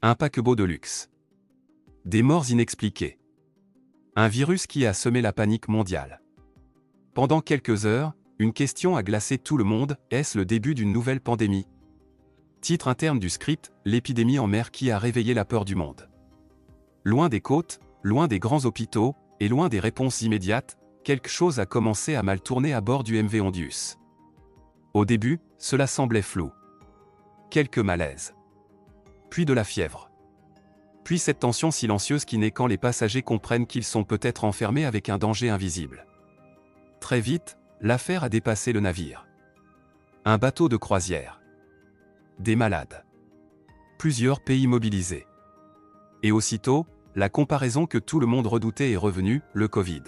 Un paquebot de luxe. Des morts inexpliquées. Un virus qui a semé la panique mondiale. Pendant quelques heures, une question a glacé tout le monde, est-ce le début d'une nouvelle pandémie? Titre interne du script, l'épidémie en mer qui a réveillé la peur du monde. Loin des côtes, loin des grands hôpitaux, et loin des réponses immédiates, quelque chose a commencé à mal tourner à bord du MV Ondius. Au début, cela semblait flou. Quelques malaises. Puis de la fièvre. Puis cette tension silencieuse qui naît quand les passagers comprennent qu'ils sont peut-être enfermés avec un danger invisible. Très vite, l'affaire a dépassé le navire. Un bateau de croisière. Des malades. Plusieurs pays mobilisés. Et aussitôt, la comparaison que tout le monde redoutait est revenue, le Covid.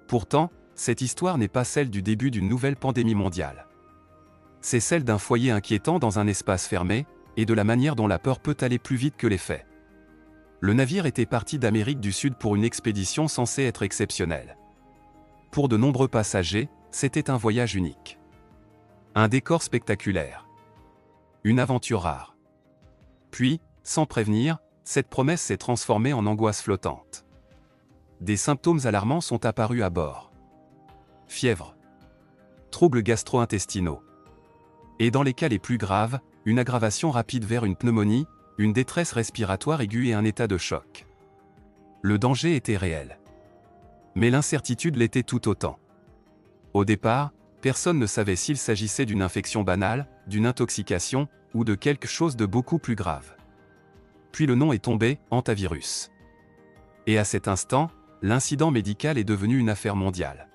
Pourtant, cette histoire n'est pas celle du début d'une nouvelle pandémie mondiale. C'est celle d'un foyer inquiétant dans un espace fermé, et de la manière dont la peur peut aller plus vite que les faits. Le navire était parti d'Amérique du Sud pour une expédition censée être exceptionnelle. Pour de nombreux passagers, c'était un voyage unique. Un décor spectaculaire. Une aventure rare. Puis, sans prévenir, cette promesse s'est transformée en angoisse flottante. Des symptômes alarmants sont apparus à bord. Fièvre. Troubles gastro-intestinaux. Et dans les cas les plus graves, une aggravation rapide vers une pneumonie, une détresse respiratoire aiguë et un état de choc. Le danger était réel. Mais l'incertitude l'était tout autant. Au départ, personne ne savait s'il s'agissait d'une infection banale, d'une intoxication, ou de quelque chose de beaucoup plus grave. Puis le nom est tombé, hantavirus. Et à cet instant, l'incident médical est devenu une affaire mondiale.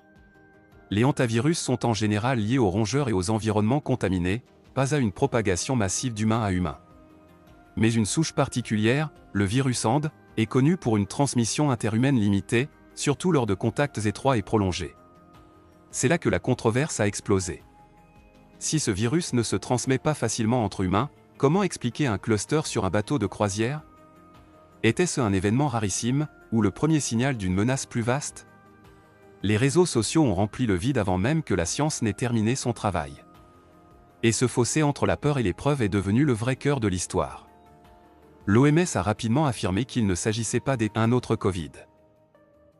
Les hantavirus sont en général liés aux rongeurs et aux environnements contaminés, pas à une propagation massive d'humain à humain. Mais une souche particulière, le virus Hand, est connue pour une transmission interhumaine limitée, surtout lors de contacts étroits et prolongés. C'est là que la controverse a explosé. Si ce virus ne se transmet pas facilement entre humains, comment expliquer un cluster sur un bateau de croisière? Était-ce un événement rarissime, ou le premier signal d'une menace plus vaste? Les réseaux sociaux ont rempli le vide avant même que la science n'ait terminé son travail. Et ce fossé entre la peur et les preuves est devenu le vrai cœur de l'histoire. L'OMS a rapidement affirmé qu'il ne s'agissait pas d'un autre Covid.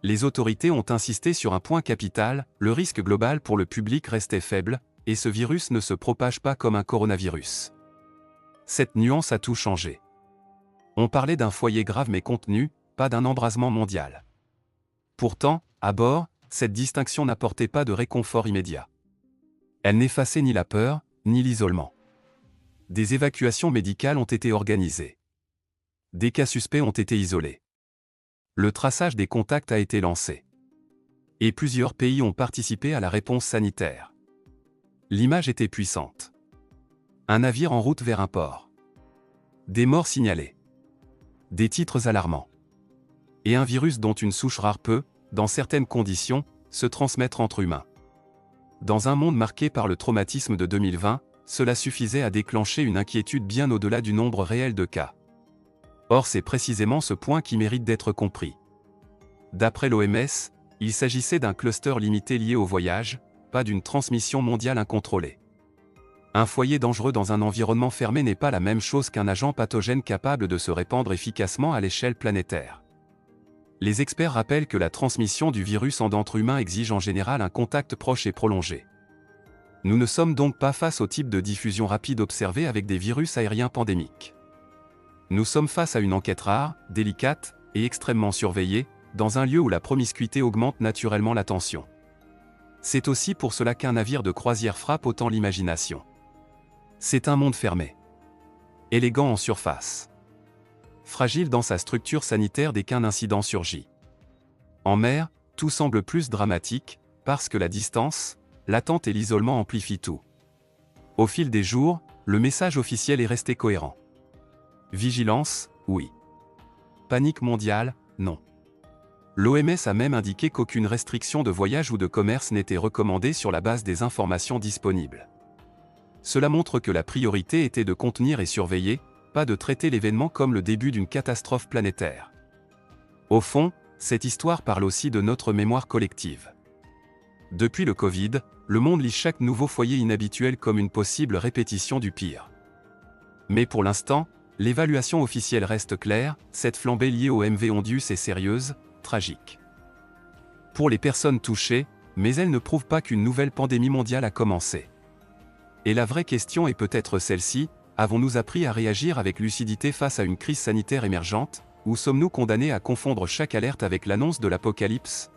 Les autorités ont insisté sur un point capital, le risque global pour le public restait faible, et ce virus ne se propage pas comme un coronavirus. Cette nuance a tout changé. On parlait d'un foyer grave mais contenu, pas d'un embrasement mondial. Pourtant, à bord, cette distinction n'apportait pas de réconfort immédiat. Elle n'effaçait ni la peur, ni l'isolement. Des évacuations médicales ont été organisées. Des cas suspects ont été isolés. Le traçage des contacts a été lancé. Et plusieurs pays ont participé à la réponse sanitaire. L'image était puissante. Un navire en route vers un port. Des morts signalées. Des titres alarmants. Et un virus dont une souche rare peut, dans certaines conditions, se transmettre entre humains. Dans un monde marqué par le traumatisme de 2020, cela suffisait à déclencher une inquiétude bien au-delà du nombre réel de cas. Or c'est précisément ce point qui mérite d'être compris. D'après l'OMS, il s'agissait d'un cluster limité lié au voyage, pas d'une transmission mondiale incontrôlée. Un foyer dangereux dans un environnement fermé n'est pas la même chose qu'un agent pathogène capable de se répandre efficacement à l'échelle planétaire. Les experts rappellent que la transmission du virus entre humains exige en général un contact proche et prolongé. Nous ne sommes donc pas face au type de diffusion rapide observé avec des virus aériens pandémiques. Nous sommes face à une enquête rare, délicate, et extrêmement surveillée, dans un lieu où la promiscuité augmente naturellement la tension. C'est aussi pour cela qu'un navire de croisière frappe autant l'imagination. C'est un monde fermé. Élégant en surface. Fragile dans sa structure sanitaire dès qu'un incident surgit. En mer, tout semble plus dramatique, parce que la distance, l'attente et l'isolement amplifient tout. Au fil des jours, le message officiel est resté cohérent. Vigilance, oui. Panique mondiale, non. L'OMS a même indiqué qu'aucune restriction de voyage ou de commerce n'était recommandée sur la base des informations disponibles. Cela montre que la priorité était de contenir et surveiller, pas de traiter l'événement comme le début d'une catastrophe planétaire. Au fond, cette histoire parle aussi de notre mémoire collective. Depuis le Covid, le monde lit chaque nouveau foyer inhabituel comme une possible répétition du pire. Mais pour l'instant, L'évaluation officielle reste claire, cette flambée liée au MV Ondius est sérieuse, tragique. Pour les personnes touchées, mais elle ne prouve pas qu'une nouvelle pandémie mondiale a commencé. Et la vraie question est peut-être celle-ci, avons-nous appris à réagir avec lucidité face à une crise sanitaire émergente, ou sommes-nous condamnés à confondre chaque alerte avec l'annonce de l'apocalypse ?